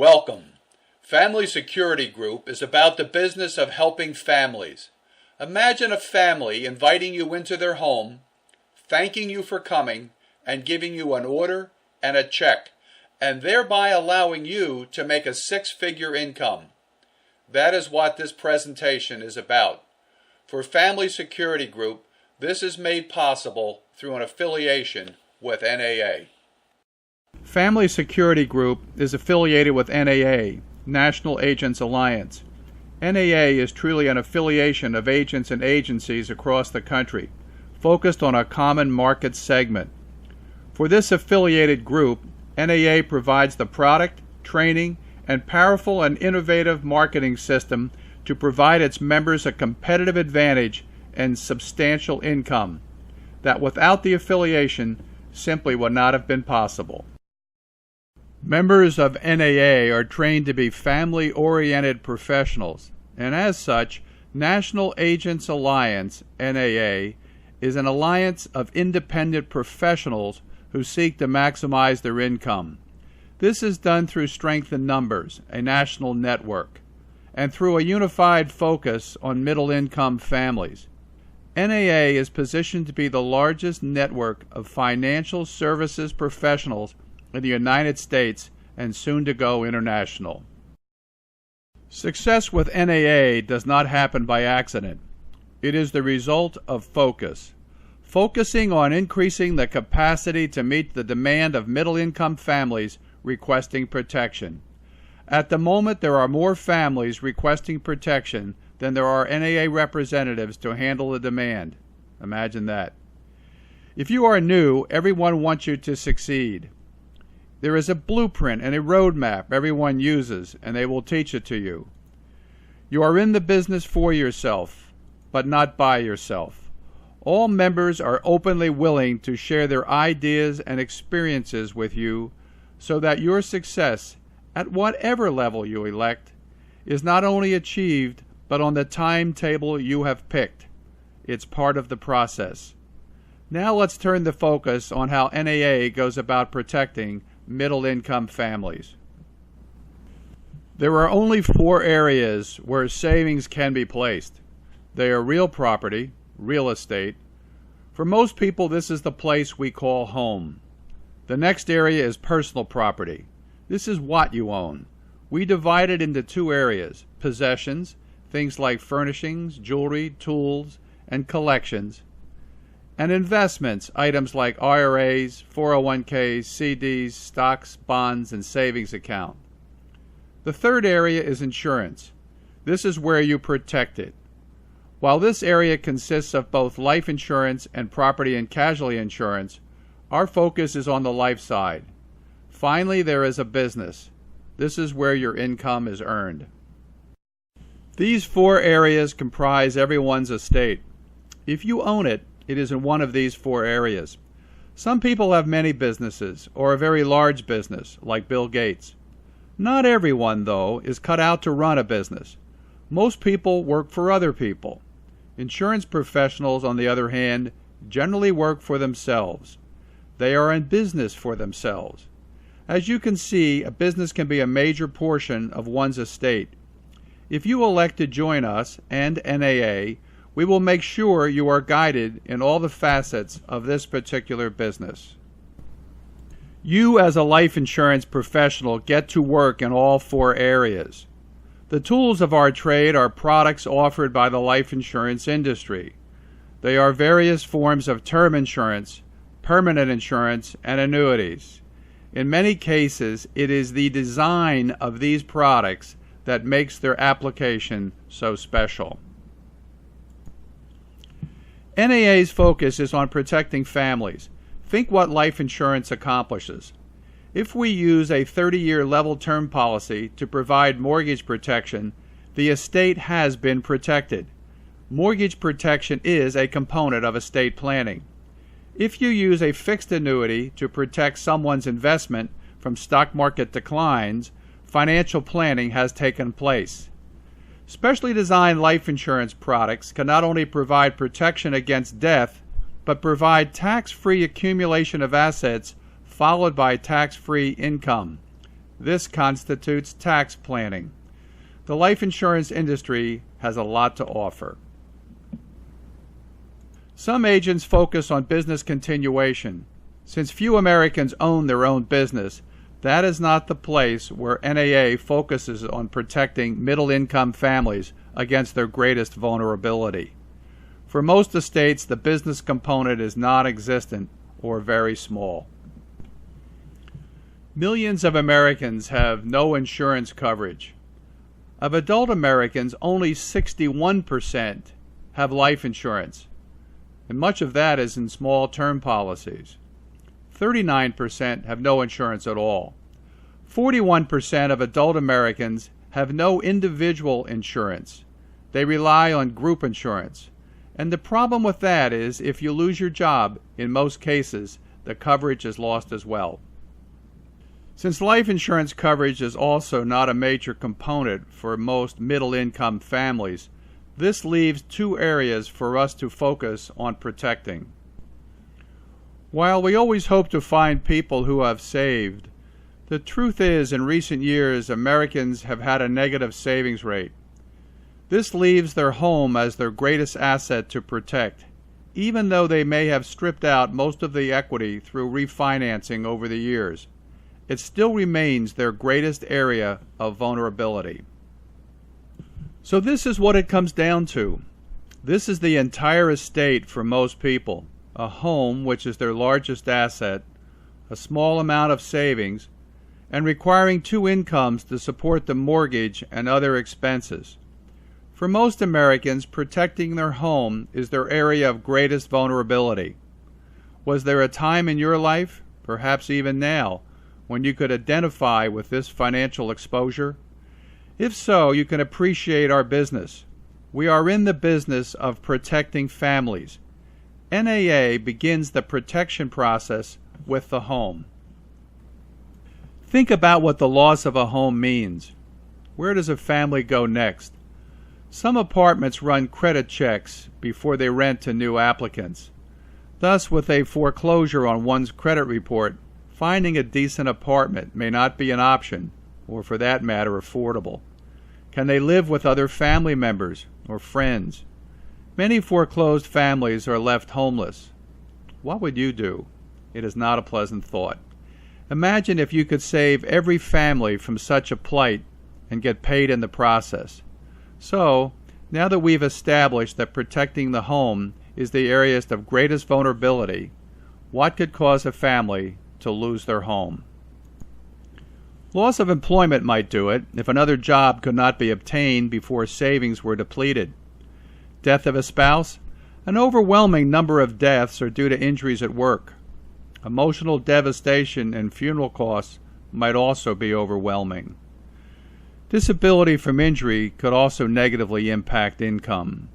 Welcome. Family Security Group is about the business of helping families. Imagine a family inviting you into their home, thanking you for coming, and giving you an order and a check, and thereby allowing you to make a six-figure income. That is what this presentation is about. For Family Security Group, this is made possible through an affiliation with NAA. Family Security Group is affiliated with NAA, National Agents Alliance. NAA is truly an affiliation of agents and agencies across the country, focused on a common market segment. For this affiliated group, NAA provides the product, training, and powerful and innovative marketing system to provide its members a competitive advantage and substantial income that without the affiliation simply would not have been possible. Members of NAA are trained to be family-oriented professionals, and as such, National Agents Alliance, NAA, is an alliance of independent professionals who seek to maximize their income. This is done through strength in numbers, a national network, and through a unified focus on middle-income families. NAA is positioned to be the largest network of financial services professionals in the United States and soon to go international. Success with NAA does not happen by accident. It is the result of focus. Focusing on increasing the capacity to meet the demand of middle-income families requesting protection. At the moment, there are more families requesting protection than there are NAA representatives to handle the demand. Imagine that. If you are new, everyone wants you to succeed. There is a blueprint and a roadmap everyone uses, and they will teach it to you. You are in the business for yourself, but not by yourself. All members are openly willing to share their ideas and experiences with you so that your success, at whatever level you elect, is not only achieved, but on the timetable you have picked. It's part of the process. Now let's turn the focus on how NAA goes about protecting middle-income families. There are only 4 areas where savings can be placed. They are real property, real estate. For most people, this is the place we call home. The next area is personal property. This is what you own. We divide it into 2 areas: possessions, things like furnishings, jewelry, tools, and collections, and investments, items like IRAs, 401ks, CDs, stocks, bonds, and savings account. The third area is insurance. This is where you protect it. While this area consists of both life insurance and property and casualty insurance, our focus is on the life side. Finally, there is a business. This is where your income is earned. These 4 areas comprise everyone's estate. If you own it, it is in one of these 4 areas. Some people have many businesses or a very large business, like Bill Gates. Not everyone, though, is cut out to run a business. Most people work for other people. Insurance professionals, on the other hand, generally work for themselves. They are in business for themselves. As you can see, a business can be a major portion of one's estate. If you elect to join us and NAA, we will make sure you are guided in all the facets of this particular business. You, as a life insurance professional, get to work in all 4 areas. The tools of our trade are products offered by the life insurance industry. They are various forms of term insurance, permanent insurance, and annuities. In many cases, it is the design of these products that makes their application so special. NAA's focus is on protecting families. Think what life insurance accomplishes. If we use a 30-year level term policy to provide mortgage protection, the estate has been protected. Mortgage protection is a component of estate planning. If you use a fixed annuity to protect someone's investment from stock market declines, financial planning has taken place. Specially designed life insurance products can not only provide protection against death, but provide tax-free accumulation of assets followed by tax-free income. This constitutes tax planning. The life insurance industry has a lot to offer. Some agents focus on business continuation. Since few Americans own their own business, that is not the place where NAA focuses on protecting middle-income families against their greatest vulnerability. For most estates, the business component is non-existent or very small. Millions of Americans have no insurance coverage. Of adult Americans, only 61% have life insurance, and much of that is in small term policies. 39% have no insurance at all. 41% of adult Americans have no individual insurance. They rely on group insurance. And the problem with that is if you lose your job, in most cases, the coverage is lost as well. Since life insurance coverage is also not a major component for most middle-income families, this leaves two areas for us to focus on protecting. While we always hope to find people who have saved, the truth is in recent years Americans have had a negative savings rate. This leaves their home as their greatest asset to protect, even though they may have stripped out most of the equity through refinancing over the years. It still remains their greatest area of vulnerability. So this is what it comes down to. This is the entire estate for most people. A home, which is their largest asset, a small amount of savings, and requiring two incomes to support the mortgage and other expenses. For most Americans, protecting their home is their area of greatest vulnerability. Was there a time in your life, perhaps even now, when you could identify with this financial exposure? If so, you can appreciate our business. We are in the business of protecting families. NAA begins the protection process with the home. Think about what the loss of a home means. Where does a family go next? Some apartments run credit checks before they rent to new applicants. Thus, with a foreclosure on one's credit report, finding a decent apartment may not be an option, or for that matter, affordable. Can they live with other family members or friends? Many foreclosed families are left homeless. What would you do? It is not a pleasant thought. Imagine if you could save every family from such a plight and get paid in the process. So, now that we've established that protecting the home is the area of greatest vulnerability, what could cause a family to lose their home? Loss of employment might do it if another job could not be obtained before savings were depleted. Death of a spouse? An overwhelming number of deaths are due to injuries at work. Emotional devastation and funeral costs might also be overwhelming. Disability from injury could also negatively impact income.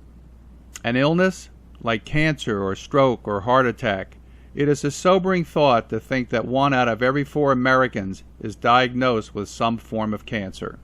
An illness, like cancer or stroke or heart attack, it is a sobering thought to think that 1 out of every 4 Americans is diagnosed with some form of cancer.